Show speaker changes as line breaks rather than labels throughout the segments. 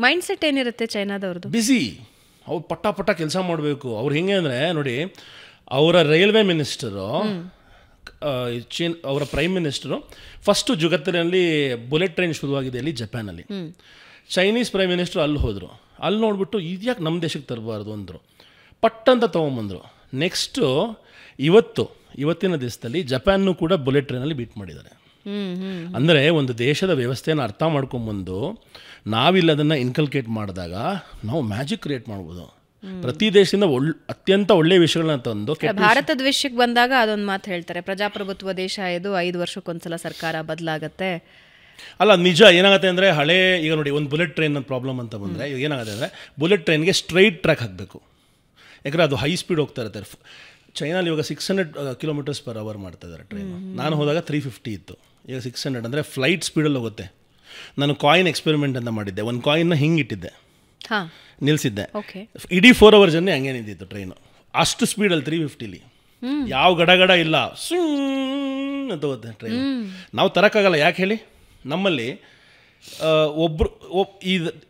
Mind set ಏನಿರುತ್ತೆ ಚೈನಾದವ್ರದ್ದು?
Busy. ಅವ್ರು ಪಟ್ಟ ಕೆಲಸ ಮಾಡಬೇಕು. ಅವ್ರು ಹೆಂಗೆ ಅಂದರೆ ನೋಡಿ, ಅವರ ರೈಲ್ವೆ ಮಿನಿಸ್ಟರು, ಅವರ ಪ್ರೈಮ್ ಮಿನಿಸ್ಟರು ಫಸ್ಟು ಜಗತ್ತಿನಲ್ಲಿ ಬುಲೆಟ್ ಟ್ರೈನ್ ಶುರುವಾಗಿದೆ ಅಲ್ಲಿ ಜಪಾನಲ್ಲಿ. ಚೈನೀಸ್ ಪ್ರೈಮ್ ಮಿನಿಸ್ಟರ್ ಅಲ್ಲಿ ಹೋದರು. ಅಲ್ಲಿ ನೋಡ್ಬಿಟ್ಟು ಇದ್ಯಾಕೆ ನಮ್ಮ ದೇಶಕ್ಕೆ ತರಬಾರ್ದು ಅಂದರು. ಪಟ್ಟಂತ ತೊಗೊಂಬಂದರು. ನೆಕ್ಸ್ಟು ಇವತ್ತಿನ ದಿವಸದಲ್ಲಿ ಜಪಾನ್ನು ಕೂಡ ಬುಲೆಟ್ ಟ್ರೈನಲ್ಲಿ ಬೀಟ್ ಮಾಡಿದ್ದಾರೆ. ಅಂದರೆ ಒಂದು ದೇಶದ ವ್ಯವಸ್ಥೆಯನ್ನು ಅರ್ಥ ಮಾಡ್ಕೊಂಬಂದು ನಾವಿಲ್ಲ ಅದನ್ನು ಇನ್ಕಲ್ಕೇಟ್ ಮಾಡಿದಾಗ ನಾವು ಮ್ಯಾಜಿಕ್ ಕ್ರಿಯೇಟ್ ಮಾಡ್ಬೋದು. ಪ್ರತಿ ದೇಶದಿಂದ ಅತ್ಯಂತ ಒಳ್ಳೆಯ ವಿಷಯಗಳನ್ನ ತಂದು.
ಭಾರತದ ವಿಷಯಕ್ಕೆ ಬಂದಾಗ ಅದೊಂದು ಮಾತು ಹೇಳ್ತಾರೆ, ಪ್ರಜಾಪ್ರಭುತ್ವ ದೇಶ ಇದು, 5 ವರ್ಷಕ್ಕೊಂದ್ಸಲ ಸರ್ಕಾರ ಬದಲಾಗತ್ತೆ.
ಅಲ್ಲ, ನಿಜ. ಏನಾಗುತ್ತೆ ಅಂದರೆ ಈಗ ನೋಡಿ, ಒಂದು ಬುಲೆಟ್ ಟ್ರೈನ್ ಪ್ರಾಬ್ಲಮ್ ಅಂತ ಬಂದರೆ ಈಗ ಏನಾಗುತ್ತೆ ಅಂದರೆ, ಬುಲೆಟ್ ಟ್ರೈನ್ಗೆ ಸ್ಟ್ರೈಟ್ ಟ್ರ್ಯಾಕ್ ಹಾಕಬೇಕು. ಯಾಕಂದರೆ ಅದು ಹೈ ಸ್ಪೀಡ್ ಹೋಗ್ತಾ ಇರುತ್ತೆ. ಚೈನಲ್ಲಿ ಇವಾಗ 600 km/h ಮಾಡ್ತಾ ಇದ್ದಾರೆ ಟ್ರೈನು. ನಾನು ಹೋದಾಗ 350 ಇತ್ತು, ಈಗ 600. ಅಂದರೆ ಫ್ಲೈಟ್ ಸ್ಪೀಡಲ್ಲಿ ಹೋಗುತ್ತೆ. ನಾನು ಕಾಯಿನ್ ಎಕ್ಸ್ಪೆರಿಮೆಂಟ್ ಅಂತ ಮಾಡಿದ್ದೆ. ಒಂದು ಕಾಯಿನ್ನ ಹಿಂಗೆ ಇಟ್ಟಿದ್ದೆ, ನಿಲ್ಲಿಸಿದ್ದೆ. ಇಡೀ 4 hour ಜರ್ನಿ ಹಂಗೆ ನಿಂತಿತ್ತು ಟ್ರೈನು. ಅಷ್ಟು ಸ್ಪೀಡಲ್ಲಿ 350ಲಿ ಯಾವ ಗಡಗಡ ಇಲ್ಲ, ಅಂತ ಹೋಗುತ್ತೆ ಟ್ರೈನ್. ನಾವು ತರೋಕ್ಕಾಗಲ್ಲ. ಯಾಕೆ ಹೇಳಿ? ನಮ್ಮಲ್ಲಿ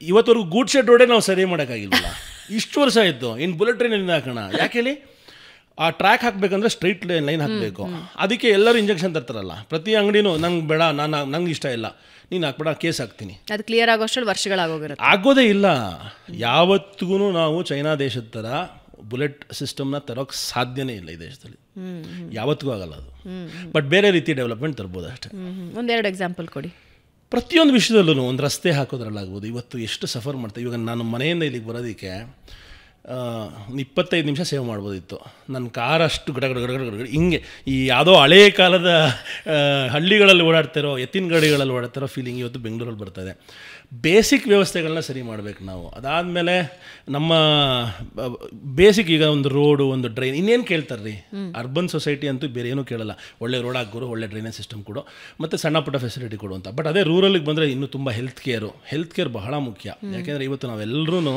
ಇವತ್ತವರೆಗೂ ಗೂಡ್ ಶೆಡ್ ರೋಡೇ ನಾವು ಸರಿ ಮಾಡೋಕ್ಕಾಗಿಲ್ವಲ್ಲ. ಇಷ್ಟು ವರ್ಷ ಆಯಿತು, ಇನ್ನು ಬುಲೆಟ್ ಟ್ರೈನಿಂದ ಹಾಕೋಣ. ಯಾಕೆ ಹೇಳಿ? ಆ ಟ್ರ್ಯಾಕ್ ಹಾಕಬೇಕಂದ್ರೆ ಸ್ಟ್ರೈಟ್ ಲೈನ್ ಹಾಕಬೇಕು. ಅದಕ್ಕೆ ಎಲ್ಲರೂ ಇಂಜೆಕ್ಷನ್ ತರ್ತಾರಲ್ಲ. ಪ್ರತಿ ಅಂಗಡಿನೂ ನಂಗೆ ಬೇಡ, ನಂಗೆ ಇಷ್ಟ ಇಲ್ಲ, ನೀನು ಹಾಕ್ಬೇಡ, ಕೇಸ್ ಹಾಕ್ತೀನಿ.
ಅದು ಕ್ಲಿಯರ್ ಆಗೋಷ್ಟರಲ್ಲಿ ವರ್ಷಗಳಾಗೋಗಿರುತ್ತೆ.
ಆಗೋದೇ ಇಲ್ಲ. ಯಾವತ್ತಿಗೂ ನಾವು ಚೈನಾ ದೇಶದ ಥರ ಬುಲೆಟ್ ಸಿಸ್ಟಮ್ನ ತರೋಕ್ಕೆ ಸಾಧ್ಯನೇ ಇಲ್ಲ ಈ ದೇಶದಲ್ಲಿ. ಯಾವತ್ತಿಗೂ ಆಗಲ್ಲ ಅದು. ಬಟ್ ಬೇರೆ ರೀತಿ ಡೆವಲಪ್ಮೆಂಟ್ ತರ್ಬೋದು ಅಷ್ಟೇ.
1-2 ಎಕ್ಸಾಂಪಲ್ ಕೊಡಿ.
ಪ್ರತಿಯೊಂದು ವಿಷಯದಲ್ಲೂ ಒಂದು ರಸ್ತೆ ಹಾಕೋದ್ರಲ್ಲಾಗ್ಬೋದು. ಇವತ್ತು ಎಷ್ಟು ಸಫರ್ ಮಾಡ್ತಾ. ಇವಾಗ ನಾನು ಮನೆಯಿಂದ ಇಲ್ಲಿಗೆ ಬರೋದಕ್ಕೆ 25 ನಿಮಿಷ ಸೇವ್ ಮಾಡ್ಬೋದಿತ್ತು. ನನ್ನ ಕಾರ್ ಅಷ್ಟು ಗಡ ಹಿಂಗೆ ಈ ಯಾವುದೋ ಹಳೆಯ ಕಾಲದ ಹಳ್ಳಿಗಳಲ್ಲಿ ಓಡಾಡ್ತಿರೋ, ಎತ್ತಿನ ಗಾಡಿಗಳಲ್ಲಿ ಓಡಾಡ್ತಿರೋ ಫೀಲಿಂಗ್ ಇವತ್ತು ಬೆಂಗಳೂರಲ್ಲಿ ಬರ್ತಾಯಿದೆ. ಬೇಸಿಕ್ ವ್ಯವಸ್ಥೆಗಳನ್ನ ಸರಿ ಮಾಡಬೇಕು ನಾವು. ಅದಾದಮೇಲೆ ನಮ್ಮ ಬೇಸಿಕ್, ಈಗ ಒಂದು ರೋಡು, ಒಂದು ಡ್ರೈನ್, ಇನ್ನೇನು ಕೇಳ್ತಾರೆ ರೀ. ಅರ್ಬನ್ ಸೊಸೈಟಿ ಅಂತೂ ಬೇರೆ ಏನೂ ಕೇಳಲ್ಲ. ಒಳ್ಳೆ ರೋಡ್ ಹಾಕೋರು, ಒಳ್ಳೆ ಡ್ರೈನೇಜ್ ಸಿಸ್ಟಮ್ ಕೊಡು, ಮತ್ತು ಸಣ್ಣ ಪುಟ್ಟ ಫೆಸಿಲಿಟಿ ಕೊಡು ಅಂತ. ಬಟ್ ಅದೇ ರೂರಲ್ಲಿಗೆ ಬಂದರೆ ಇನ್ನೂ ತುಂಬ ಹೆಲ್ತ್ ಕೇರ್ ಬಹಳ ಮುಖ್ಯ. ಯಾಕೆಂದರೆ ಇವತ್ತು ನಾವೆಲ್ಲರೂ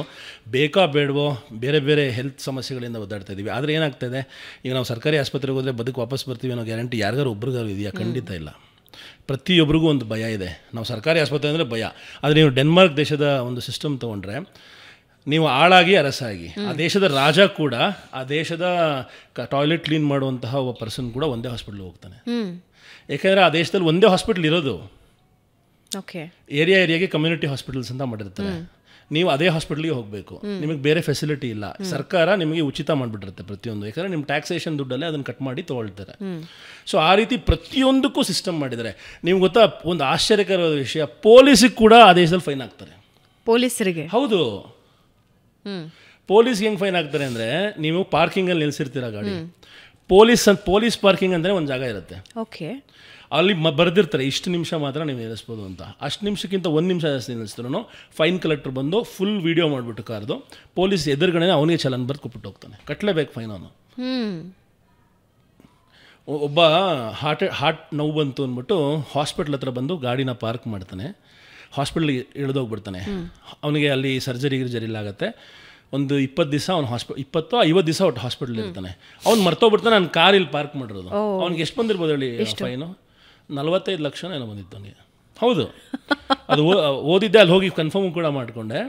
ಬೇಕಾ ಬೇಡವೋ ಬೇರೆ ಬೇರೆ ಹೆಲ್ತ್ ಸಮಸ್ಯೆಗಳಿಂದ ಒದ್ದಾಡ್ತಾ ಇದ್ದೀವಿ. ಆದರೆ ಏನಾಗ್ತಾಯಿದೆ, ಈಗ ನಾವು ಸರ್ಕಾರಿ ಆಸ್ಪತ್ರೆಗೆ ಹೋದರೆ ಬದುಕು ವಾಪಸ್ ಬರ್ತೀವಿ ಅನ್ನೋ ಗ್ಯಾರಂಟಿ ಯಾರಿಗಾರು ಒಬ್ರಿಗಾರು ಇದೆಯಾ? ಖಂಡಿತ ಇಲ್ಲ. ಪ್ರತಿಯೊಬ್ಬರಿಗೂ ಒಂದು ಭಯ ಇದೆ. ನಾವು ಸರ್ಕಾರಿ ಆಸ್ಪತ್ರೆ ಅಂದರೆ ಭಯ. ಆದರೆ ನೀವು ಡೆನ್ಮಾರ್ಕ್ ದೇಶದ ಒಂದು ಸಿಸ್ಟಮ್ ತೊಗೊಂಡ್ರೆ, ನೀವು ಆಳಾಗಿ ಅರಸಾಗಿ, ಆ ದೇಶದ ರಾಜ ಕೂಡ, ಆ ದೇಶದ ಟಾಯ್ಲೆಟ್ ಕ್ಲೀನ್ ಮಾಡುವಂತಹ ಒಬ್ಬ ಪರ್ಸನ್ ಕೂಡ ಒಂದೇ ಹಾಸ್ಪಿಟ್ಲಿಗೆ ಹೋಗ್ತಾನೆ. ಯಾಕೆಂದರೆ ಆ ದೇಶದಲ್ಲಿ ಒಂದೇ ಹಾಸ್ಪಿಟ್ಲ್ ಇರೋದು. ಏರಿಯಾಗೆ ಕಮ್ಯುನಿಟಿ ಹಾಸ್ಪಿಟಲ್ಸ್ ಅಂತ ಮಾಡಿರ್ತಾರೆ. ನೀವು ಅದೇ ಹಾಸ್ಪಿಟ್ಲಿಗೆ ಹೋಗಬೇಕು. ನಿಮಗೆ ಬೇರೆ ಫೆಸಿಲಿಟಿ ಇಲ್ಲ. ಸರ್ಕಾರ ನಿಮಗೆ ಉಚಿತ ಮಾಡಿಬಿಟ್ಟಿರುತ್ತೆ ಪ್ರತಿಯೊಂದು. ಯಾಕಂದರೆ ನಿಮ್ಮ ಟ್ಯಾಕ್ಸೇಷನ್ ದುಡ್ಡಲ್ಲೇ ಅದನ್ನು ಕಟ್ ಮಾಡಿ ತೊಗೊಳ್ತಾರೆ. ಸೊ ಆ ರೀತಿ ಪ್ರತಿಯೊಂದಕ್ಕೂ ಸಿಸ್ಟಮ್ ಮಾಡಿದ್ದಾರೆ. ನಿಮ್ಗೆ ಗೊತ್ತಾ, ಒಂದು ಆಶ್ಚರ್ಯಕರವಾದ ವಿಷಯ, ಪೊಲೀಸಿಗೆ ಕೂಡ ಆ ದೇಶದಲ್ಲಿ ಫೈನ್ ಹಾಕ್ತಾರೆ.
ಪೊಲೀಸರಿಗೆ?
ಹೌದು. ಪೊಲೀಸ್ಗೆ ಹೆಂಗೆ ಫೈನ್ ಹಾಕ್ತಾರೆ ಅಂದರೆ, ನೀವು ಪಾರ್ಕಿಂಗಲ್ಲಿ ನಿಲ್ಲಿಸಿರ್ತೀರ ಗಾಡಿ, ಪೊಲೀಸ್ ಪಾರ್ಕಿಂಗ್ ಅಂದರೆ ಒಂದು ಜಾಗ ಇರುತ್ತೆ. ಅಲ್ಲಿ ಬರೆದಿರ್ತಾರೆ ಇಷ್ಟು ನಿಮಿಷ ಮಾತ್ರ ನೀವು ನಿಲ್ಲಿಸ್ಬೋದು ಅಂತ. ಅಷ್ಟು ನಿಮಿಷಕ್ಕಿಂತ 1 ನಿಮಿಷ ಜಾಸ್ತಿ ನಿಲ್ಲಿಸಿದ್ರು ಫೈನ್ ಕಲೆಕ್ಟರ್ ಬಂದು ಫುಲ್ ವೀಡಿಯೋ ಮಾಡಿಬಿಟ್ಟು ಕಾರ್ದು ಪೊಲೀಸ್ ಎದುರುಗಡೆ ಅವನಿಗೆ ಚಲನ್ ಬರ್ದು ಕೊಟ್ಬಿಟ್ಟು ಹೋಗ್ತಾನೆ. ಕಟ್ಟಲೇಬೇಕು ಫೈನ್ ಅವನು. ಒಬ್ಬ ಹಾರ್ಟ್ ನೋವು ಬಂತು ಅಂದ್ಬಿಟ್ಟು ಹಾಸ್ಪಿಟ್ಲ್ ಹತ್ರ ಬಂದು ಗಾಡಿನ ಪಾರ್ಕ್ ಮಾಡ್ತಾನೆ. ಹಾಸ್ಪಿಟ್ಲಿಗೆ ಇಳಿದೋಗ್ಬಿಡ್ತಾನೆ. ಅವನಿಗೆ ಅಲ್ಲಿ ಸರ್ಜರಿ ಆಗುತ್ತೆ. ಒಂದು 20 ದಿವಸ ಅವ್ನು 20-50 ದಿವಸ ಒಟ್ಟು ಹಾಸ್ಪಿಟ್ಲ್ ಇರ್ತಾನೆ. ಅವ್ನು ಮರ್ತೋಗ್ಬಿಡ್ತಾನೆ, ನಾನು ಕಾರ್ ಇಲ್ಲಿ ಪಾರ್ಕ್ ಮಾಡಿರೋದು. ಅವ್ನಿಗೆ ಎಷ್ಟು ಬಂದಿರ್ಬೋದು ಹೇಳಿ ಫೈನು? 45 ಲಕ್ಷ ಏನೋ ಬಂದಿತ್ತು ಅವನಿಗೆ. ಹೌದು, ಅದು ಓದಿದ್ದೆ, ಅಲ್ಲಿ ಹೋಗಿ ಕನ್ಫರ್ಮ್ ಕೂಡ ಮಾಡಿಕೊಂಡೆ.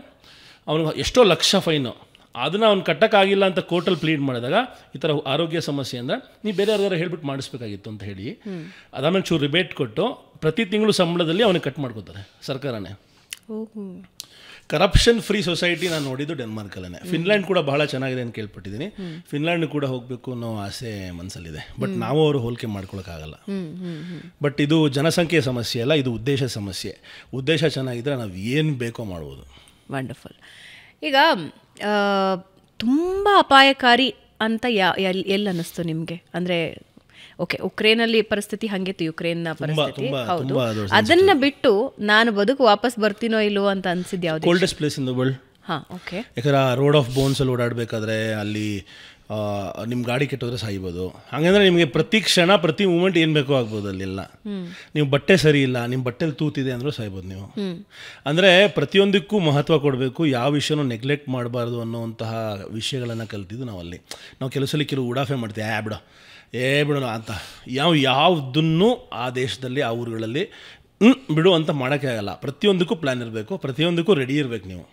ಅವನಿಗೆ ಎಷ್ಟೋ ಲಕ್ಷ ಫೈನು. ಅದನ್ನು ಅವ್ನು ಕಟ್ಟೋಕ್ಕಾಗಿಲ್ಲ ಅಂತ ಕೋರ್ಟಲ್ಲಿ ಪ್ಲೀಡ್ ಮಾಡಿದಾಗ, ಈ ಥರ ಆರೋಗ್ಯ ಸಮಸ್ಯೆ ಅಂದರೆ ನೀವು ಬೇರೆ ಯಾರಿಗಾರು ಹೇಳ್ಬಿಟ್ಟು ಮಾಡಿಸ್ಬೇಕಾಗಿತ್ತು ಅಂತ ಹೇಳಿ, ಅದಾದಮೇಲೆ ಚೂರು ರಿಬೇಟ್ ಕೊಟ್ಟು ಪ್ರತಿ ತಿಂಗಳು ಸಂಬಳದಲ್ಲಿ ಅವನಿಗೆ ಕಟ್ ಮಾಡ್ಕೋತಾರೆ ಸರ್ಕಾರನೇ. ಕರಪ್ಷನ್ ಫ್ರೀ ಸೊಸೈಟಿ ನಾನು ನೋಡಿದ್ದು ಡೆನ್ಮಾರ್ಕಲ್ಲೇ. ಫಿನ್ಲ್ಯಾಂಡ್ ಕೂಡ ಬಹಳ ಚೆನ್ನಾಗಿದೆ ಅಂತ ಕೇಳ್ಪಟ್ಟಿದ್ದೀನಿ. ಫಿನ್ಲ್ಯಾಂಡ್ ಕೂಡ ಹೋಗಬೇಕು ಅನ್ನೋ ಆಸೆ ಮನಸ್ಸಲ್ಲಿದೆ. ಬಟ್ ನಾವು ಅವರು ಹೋಲಿಕೆ ಮಾಡ್ಕೊಳಕ್ಕಾಗಲ್ಲ. ಬಟ್ ಇದು ಜನಸಂಖ್ಯೆ ಸಮಸ್ಯೆ ಅಲ್ಲ, ಇದು ಉದ್ದೇಶ ಸಮಸ್ಯೆ. ಉದ್ದೇಶ ಚೆನ್ನಾಗಿದ್ದರೆ ನಾವು ಏನು ಬೇಕೋ ಮಾಡ್ಬೋದು.
ವಂಡರ್ಫುಲ್. ಈಗ ತುಂಬ ಅಪಾಯಕಾರಿ ಅಂತ ಎಲ್ಲಿ ಅನ್ನಿಸ್ತು ನಿಮಗೆ? ಅಂದರೆ ಉಕ್ರೇನಲ್ಲಿ ಪರಿಸ್ಥಿತಿ ಹಂಗಿತ್ತು, ಯುಕ್ರೇನ್ನ ಪರಿಸ್ಥಿತಿ ಹೌದು. ಅದನ್ನ ಬಿಟ್ಟು ನಾನು ಬದುಕು ವಾಪಸ್ ಬರ್ತೀನೋ ಇಲ್ಲೋ ಅಂತ ಅನ್ಸಿದ್ದು ಯಾವ್ದು?
Coldest place in the world. ಯಾಕಂದ್ರೆ ಆ ರೋಡ್ ಆಫ್ ಬೋನ್ಸ್ ಅಲ್ಲಿ ಓಡಾಡಬೇಕಾದ್ರೆ ಅಲ್ಲಿ ನಿಮ್ಮ ಗಾಡಿ ಕೆಟ್ಟೋದ್ರೆ ಸಾಯ್ಬೋದು. ಹಾಗಂದ್ರೆ ನಿಮಗೆ ಪ್ರತಿ ಕ್ಷಣ ಪ್ರತಿ ಮೂಮೆಂಟ್ ಏನು ಬೇಕೋ ಆಗ್ಬೋದು ಅಲ್ಲೆಲ್ಲ. ನೀವು ಬಟ್ಟೆ ಸರಿ ಇಲ್ಲ, ನಿಮ್ಮ ಬಟ್ಟೆಲಿ ತೂತಿದೆ ಅಂದರೂ ಸಾಯ್ಬೋದು ನೀವು. ಅಂದರೆ ಪ್ರತಿಯೊಂದಕ್ಕೂ ಮಹತ್ವ ಕೊಡಬೇಕು, ಯಾವ ವಿಷಯನೂ ನೆಗ್ಲೆಕ್ಟ್ ಮಾಡಬಾರ್ದು ಅನ್ನೋವಂತಹ ವಿಷಯಗಳನ್ನು ಕಲ್ತಿದ್ದು ನಾವಲ್ಲಿ. ನಾವು ಕೆಲವು ಉಡಾಫೆ ಮಾಡ್ತೀವಿ, ಬಿಡೋಣ ಅಂತ. ಯಾವುದನ್ನು ಆ ದೇಶದಲ್ಲಿ ಆ ಊರುಗಳಲ್ಲಿ ಬಿಡು ಅಂತ ಮಾಡೋಕ್ಕೆ ಆಗಲ್ಲ. ಪ್ರತಿಯೊಂದಕ್ಕೂ ಪ್ಲ್ಯಾನ್ ಇರಬೇಕು, ಪ್ರತಿಯೊಂದಕ್ಕೂ ರೆಡಿ ಇರಬೇಕು ನೀವು.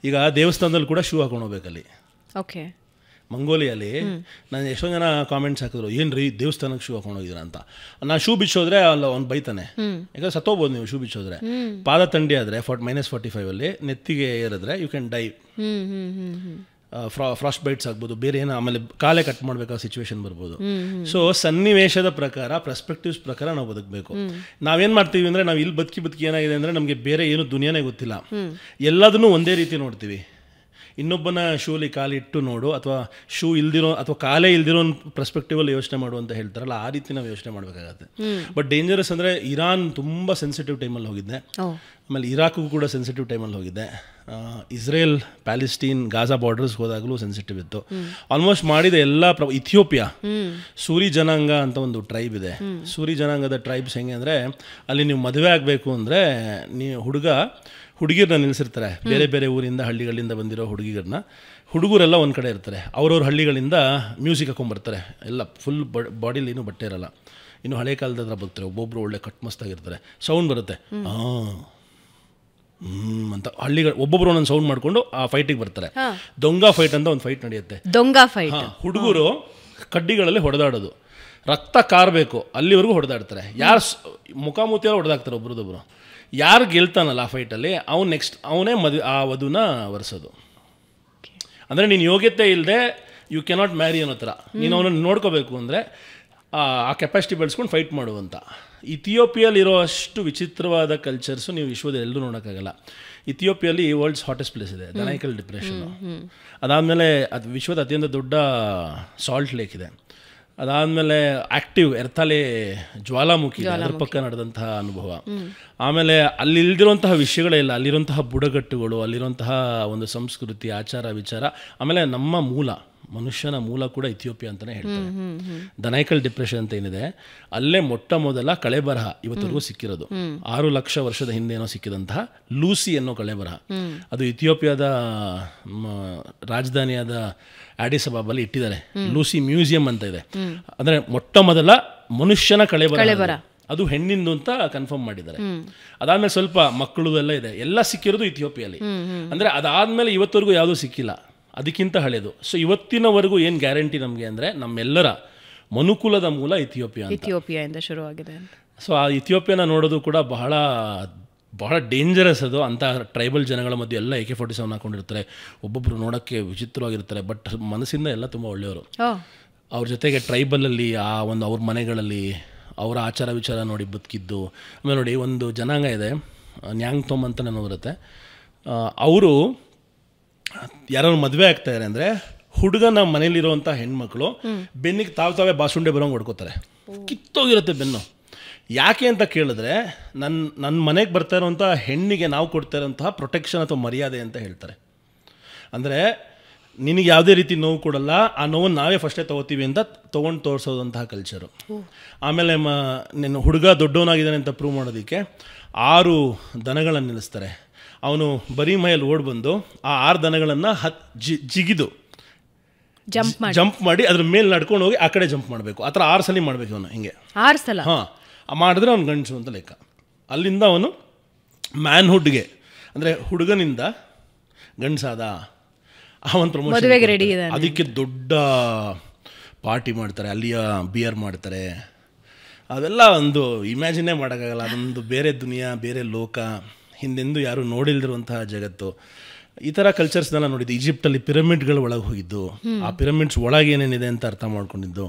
ಈಗ ದೇವಸ್ಥಾನದಲ್ಲಿ ಕೂಡ ಶೂ ಹಾಕೊಂಡು ಹೋಗ್ಬೇಕಲ್ಲಿ.
ಓಕೆ.
ಮಂಗೋಲಿಯಲ್ಲಿ ನಾನು ಎಷ್ಟೊಂದು ಜನ ಕಾಮೆಂಟ್ಸ್ ಹಾಕಿದ್ರು, ಏನು ರೀ ದೇವಸ್ಥಾನಕ್ಕೆ ಶೂ ಹಾಕೊಂಡು ಹೋಗಿದ್ದೀರಾ ಅಂತ. ನಾನು ಶೂ ಬಿಚ್ಚೋದ್ರೆ ಅಲ್ಲ ಅವ್ನು ಬೈತಾನೆ, ಯಾಕಂದ್ರೆ ಸತ್ತೋಗ್ಬೋದು ನೀವು ಶೂ ಬಿಚ್ಚೋದ್ರೆ. ಪಾದ ಥಂಡಿ ಆದರೆ -45 ನೆತ್ತಿಗೆ ಏರಿದ್ರೆ you can die. Frost bites ಆಗ್ಬೋದು, ಬೇರೆ ಏನೋ, ಆಮೇಲೆ ಕಾಲೇ ಕಟ್ ಮಾಡಬೇಕಾದ ಸಿಚುವೇಶನ್ ಬರ್ಬೋದು. ಸೊ ಸನ್ನಿವೇಶದ ಪ್ರಕಾರ, ಪರ್ಸ್ಪೆಕ್ಟಿವ್ಸ್ ಪ್ರಕಾರ ನಾವು ಬದುಕಬೇಕು. ನಾವೇನು ಮಾಡ್ತೀವಿ ಅಂದರೆ, ನಾವು ಇಲ್ಲಿ ಬದುಕಿ ಏನಾಗಿದೆ ಅಂದರೆ ನಮಗೆ ಬೇರೆ ಏನು ದುನಿಯಾನೇ ಗೊತ್ತಿಲ್ಲ, ಎಲ್ಲದನ್ನೂ ಒಂದೇ ರೀತಿ ನೋಡ್ತೀವಿ. ಇನ್ನೊಬ್ಬನ ಶೂಲಿ ಕಾಲಿಟ್ಟು ನೋಡು, ಅಥವಾ ಶೂ ಇಲ್ದಿರೋ ಅಥವಾ ಕಾಲೇ ಇಲ್ದಿರೋ ಪರ್ಸ್ಪೆಕ್ಟಿವಲ್ಲಿ ಯೋಚನೆ ಮಾಡು ಅಂತ ಹೇಳ್ತಾರಲ್ಲ, ಆ ರೀತಿ ನಾವು ಯೋಚನೆ ಮಾಡಬೇಕಾಗತ್ತೆ. ಬಟ್ ಡೇಂಜರಸ್ ಅಂದರೆ ಇರಾನ್ ತುಂಬ ಸೆನ್ಸಿಟಿವ್ ಟೈಮಲ್ಲಿ ಹೋಗಿದ್ದೆ, ಆಮೇಲೆ ಇರಾಕ್ಗೂ ಕೂಡ ಸೆನ್ಸಿಟಿವ್ ಟೈಮಲ್ಲಿ ಹೋಗಿದ್ದೆ. ಇಸ್ರೇಲ್, ಪ್ಯಾಲೆಸ್ಟೀನ್, ಗಾಜಾ ಬಾರ್ಡರ್ಸ್ ಹೋದಾಗಲೂ ಸೆನ್ಸಿಟಿವ್ ಇತ್ತು. ಆಲ್ಮೋಸ್ಟ್ ಮಾಡಿದ ಎಲ್ಲ ಇಥಿಯೋಪಿಯಾ, ಸೂರಿ ಜನಾಂಗ ಅಂತ ಒಂದು ಟ್ರೈಬ್ ಇದೆ. ಸೂರಿ ಜನಾಂಗದ ಟ್ರೈಬ್ಸ್ ಹೆಂಗೆ ಅಂದರೆ, ಅಲ್ಲಿ ನೀವು ಮದುವೆ ಆಗಬೇಕು ಅಂದರೆ ನೀವು ಹುಡುಗಿರನ್ನ ನಿಲ್ಲಿಸಿರ್ತಾರೆ, ಬೇರೆ ಬೇರೆ ಊರಿಂದ ಹಳ್ಳಿಗಳಿಂದ ಬಂದಿರೋ ಹುಡುಗರೆಲ್ಲ ಒಂದು ಕಡೆ ಇರ್ತಾರೆ. ಅವ್ರವ್ರ ಹಳ್ಳಿಗಳಿಂದ ಮ್ಯೂಸಿಕ್ ಹಾಕೊಂಡ್ಬರ್ತಾರೆ, ಎಲ್ಲ ಫುಲ್ ಬಾಡಿಲಿ ಏನೂ ಬಟ್ಟೆ ಇರಲ್ಲ, ಇನ್ನು ಹಳೆ ಕಾಲದ ಹತ್ರ ಬರ್ತಾರೆ. ಒಬ್ಬೊಬ್ರು ಒಳ್ಳೆ ಕಟ್ ಮಸ್ತಾಗಿರ್ತಾರೆ, ಸೌಂಡ್ ಬರುತ್ತೆ ಅಂತ. ಒಬ್ಬೊಬ್ರು ಒಂದೊಂದು ಸೌಂಡ್ ಮಾಡಿಕೊಂಡು ಆ ಫೈಟಿಗೆ ಬರ್ತಾರೆ. ದೊಂಗ ಫೈಟ್ ಅಂತ ಒಂದು ಫೈಟ್ ನಡೆಯುತ್ತೆ. ಹುಡುಗರು ಕಡ್ಡಿಗಳಲ್ಲಿ ಹೊಡೆದಾಡೋದು, ರಕ್ತ ಕಾರಬೇಕು ಅಲ್ಲಿವರೆಗೂ ಹೊಡೆದಾಡ್ತಾರೆ. ಯಾರು ಮುಖಾಮುಖಿಯಲ್ಲಿ ಹೊಡೆದಾಕ್ತಾರೆ ಒಬ್ರದೊಬ್ರು, ಯಾರು ಗೆಲ್ತಾನಲ್ಲ ಆ ಫೈಟಲ್ಲಿ ಅವನೇ ಆ ವಧುನ ಒರೆಸೋದು. ಅಂದರೆ ನೀನು ಯೋಗ್ಯತೆ ಇಲ್ಲದೆ ಯು ಕೆನಾಟ್ ಮ್ಯಾರಿ ಅನ್ನೋ ಥರ, ನೀನು ಅವನನ್ನು ನೋಡ್ಕೋಬೇಕು ಅಂದರೆ ಆ ಕೆಪಾಸಿಟಿ ಬೆಳೆಸ್ಕೊಂಡು ಫೈಟ್ ಮಾಡುವಂಥ. ಇಥಿಯೋಪಿಯಲ್ಲಿ ಇರೋ ಅಷ್ಟು ವಿಚಿತ್ರವಾದ ಕಲ್ಚರ್ಸು ನೀವು ವಿಶ್ವದಲ್ಲಿ ಎಲ್ಲೂ ನೋಡೋಕ್ಕಾಗಲ್ಲ. ಇಥಿಯೋಪಿಯಲ್ಲಿ ವರ್ಲ್ಡ್ಸ್ ಹಾಟೆಸ್ಟ್ ಪ್ಲೇಸ್ ಇದೆ, ದನೈಕಲ್ ಡಿಪ್ರೆಷನ್ನು. ಅದಾದಮೇಲೆ ಅದು ವಿಶ್ವದ ಅತ್ಯಂತ ದೊಡ್ಡ ಸಾಲ್ಟ್ ಲೇಕ್ ಇದೆ. ಅದಾದಮೇಲೆ ಆ್ಯಕ್ಟಿವ್ ಎರ್ತಾಲೆ ಜ್ವಾಲಾಮುಖಿ, ಅದ್ರ ಪಕ್ಕ ನಡೆದಂತಹ ಅನುಭವ. ಆಮೇಲೆ ಅಲ್ಲಿ ಇಲ್ದಿರುವಂತಹ ವಿಷಯಗಳೇ ಇಲ್ಲ, ಅಲ್ಲಿರುವಂತಹ ಬುಡಗಟ್ಟುಗಳು, ಅಲ್ಲಿರುವಂತಹ ಒಂದು ಸಂಸ್ಕೃತಿ, ಆಚಾರ ವಿಚಾರ. ಆಮೇಲೆ ನಮ್ಮ ಮನುಷ್ಯನ ಮೂಲ ಕೂಡ ಇಥಿಯೋಪಿಯಾ ಅಂತಲೇ ಹೇಳ್ತಾರೆ. ದನೈಕಲ್ ಡಿಪ್ರೆಷನ್ ಅಂತ ಏನಿದೆ, ಅಲ್ಲೇ ಮೊಟ್ಟ ಮೊದಲ ಕಳೆಬರಹ ಇವತ್ತರೆಗೂ ಸಿಕ್ಕಿರೋದು. 6 ಲಕ್ಷ ವರ್ಷದ ಹಿಂದೇನೋ ಸಿಕ್ಕಿದಂತಹ ಲೂಸಿ ಅನ್ನೋ ಕಳೆಬರಹ, ಅದು ಇಥಿಯೋಪಿಯಾದ ರಾಜಧಾನಿಯಾದ ಆಡಿಸ್ ಅಬಾಬಲ್ಲಿ ಇಟ್ಟಿದ್ದಾರೆ. ಲೂಸಿ ಮ್ಯೂಸಿಯಂ ಅಂತ ಇದೆ. ಅಂದರೆ ಮೊಟ್ಟ ಮೊದಲ ಮನುಷ್ಯನ ಕಳೆಬರ, ಅದು ಹೆಣ್ಣಿಂದು ಅಂತ ಕನ್ಫರ್ಮ್ ಮಾಡಿದ್ದಾರೆ. ಅದಾದ್ಮೇಲೆ ಸ್ವಲ್ಪ ಮಕ್ಕಳು ಎಲ್ಲ ಇದೆ, ಎಲ್ಲ ಸಿಕ್ಕಿರೋದು ಇಥಿಯೋಪಿಯಲ್ಲಿ. ಅಂದರೆ ಅದಾದ್ಮೇಲೆ ಇವತ್ತವರೆಗೂ ಯಾವುದೂ ಸಿಕ್ಕಿಲ್ಲ, ಅದಕ್ಕಿಂತ ಹಳೆಯದು. ಸೊ ಇವತ್ತಿನವರೆಗೂ ಏನು ಗ್ಯಾರಂಟಿ ನಮಗೆ ಅಂದರೆ, ನಮ್ಮೆಲ್ಲರ ಮನುಕುಲದ ಮೂಲ
ಇಥಿಯೋಪಿಯಾದಿಂದ ಶುರುವಾಗಿದೆ.
ಸೊ ಆ ಇಥಿಯೋಪಿಯಾನ ನೋಡೋದು ಕೂಡ ಬಹಳ ಡೇಂಜರಸ್. ಅದು ಅಂಥ ಟ್ರೈಬಲ್ ಜನಗಳ ಮಧ್ಯೆ ಎಲ್ಲ AK-47 ಹಾಕೊಂಡಿರ್ತಾರೆ, ಒಬ್ಬೊಬ್ಬರು ನೋಡೋಕ್ಕೆ ವಿಚಿತ್ರವಾಗಿರ್ತಾರೆ, ಬಟ್ ಮನಸ್ಸಿಂದ ಎಲ್ಲ ತುಂಬ ಒಳ್ಳೆಯವರು. ಅವ್ರ ಜೊತೆಗೆ ಟ್ರೈಬಲಲ್ಲಿ ಅವ್ರ ಮನೆಗಳಲ್ಲಿ ಅವರ ಆಚಾರ ವಿಚಾರ ನೋಡಿ ಬದುಕಿದ್ದು. ಆಮೇಲೆ ನೋಡಿ, ಒಂದು ಜನಾಂಗ ಇದೆ ನ್ಯಾಂಗ್ತೋಮ್ ಅಂತ ನಾನು ಬರುತ್ತೆ, ಅವರು ಯಾರು ಮದುವೆ ಆಗ್ತಾರೆ ಅಂದರೆ, ಹುಡುಗನ ಮನೇಲಿರುವಂಥ ಹೆಣ್ಮಕ್ಳು ಬೆನ್ನಿಗೆ ತಾವೇ ಬಾಸುಂಡೆ ಬರೋಂಗೆ ಹೊಡ್ಕೋತಾರೆ, ಕಿತ್ತೋಗಿರುತ್ತೆ ಬೆನ್ನು. ಯಾಕೆ ಅಂತ ಕೇಳಿದ್ರೆ, ನನ್ನ ಮನೆಗೆ ಬರ್ತಾ ಇರೋಂಥ ಹೆಣ್ಣಿಗೆ ನಾವು ಕೊಡ್ತಾ ಇರೋಂತಹ ಪ್ರೊಟೆಕ್ಷನ್ ಅಥವಾ ಮರ್ಯಾದೆ ಅಂತ ಹೇಳ್ತಾರೆ. ಅಂದರೆ ನಿನಗೆ ಯಾವುದೇ ರೀತಿ ನೋವು ಕೊಡಲ್ಲ, ಆ ನೋವನ್ನು ನಾವೇ ಫಸ್ಟೇ ತೊಗೋತೀವಿ ಅಂತ ತೊಗೊಂಡು ತೋರಿಸೋದಂತಹ ಕಲ್ಚರು. ಆಮೇಲೆ ನಿನ್ನ ಹುಡುಗ ದೊಡ್ಡವನಾಗಿದ್ದಾನೆ ಅಂತ ಪ್ರೂವ್ ಮಾಡೋದಕ್ಕೆ 6 ದನಗಳನ್ನು ನಿಲ್ಲಿಸ್ತಾರೆ. ಅವನು ಬರೀ ಮೈಯಲ್ಲಿ ಓಡ್ಬಂದು ಆ 6 ದನಗಳನ್ನು ಜಿಗಿದು ಜಂಪ್ ಮಾಡಿ ಅದ್ರ ಮೇಲೆ ನಡ್ಕೊಂಡು ಹೋಗಿ ಆ ಕಡೆ ಜಂಪ್ ಮಾಡಬೇಕು. ಆ ಥರ 6 ಸಲ ಮಾಡಬೇಕು ಅವನು. ಹಿಂಗೆ
6 ಸಲ
ಮಾಡಿದ್ರೆ ಅವ್ನು ಗಂಡಸು ಅಂತ ಲೆಕ್ಕ. ಅಲ್ಲಿಂದ ಅವನು ಮ್ಯಾನ್ಹುಡ್ಗೆ, ಅಂದರೆ ಹುಡುಗನಿಂದ ಗಂಡಸಾದ, ಅವನ ಪ್ರಮೋಷನ್ ರೆಡಿ. ಅದಕ್ಕೆ ದೊಡ್ಡ ಪಾರ್ಟಿ ಮಾಡ್ತಾರೆ, ಅಲ್ಲಿಯ ಬಿಯರ್ ಮಾಡ್ತಾರೆ. ಅದೆಲ್ಲ ಒಂದು ಇಮ್ಯಾಜಿನೇ ಮಾಡೋಕ್ಕಾಗಲ್ಲ. ಅದೊಂದು ಬೇರೆ ದುನಿಯಾ, ಬೇರೆ ಲೋಕ, ಹಿಂದೆಂದು ಯಾರು ನೋಡಿಲ್ದಿರುವಂತಹ ಜಗತ್ತು. ಈ ಥರ ಕಲ್ಚರ್ಸ್ನೆಲ್ಲ ನೋಡಿದ್ದು. ಈಜಿಪ್ಟಲ್ಲಿ ಪಿರಮಿಡ್ಗಳ ಒಳಗೆ ಹೋಗಿದ್ದು, ಆ ಪಿರಮಿಡ್ಸ್ ಒಳಗೆ ಏನೇನಿದೆ ಅಂತ ಅರ್ಥ ಮಾಡ್ಕೊಂಡಿದ್ದು.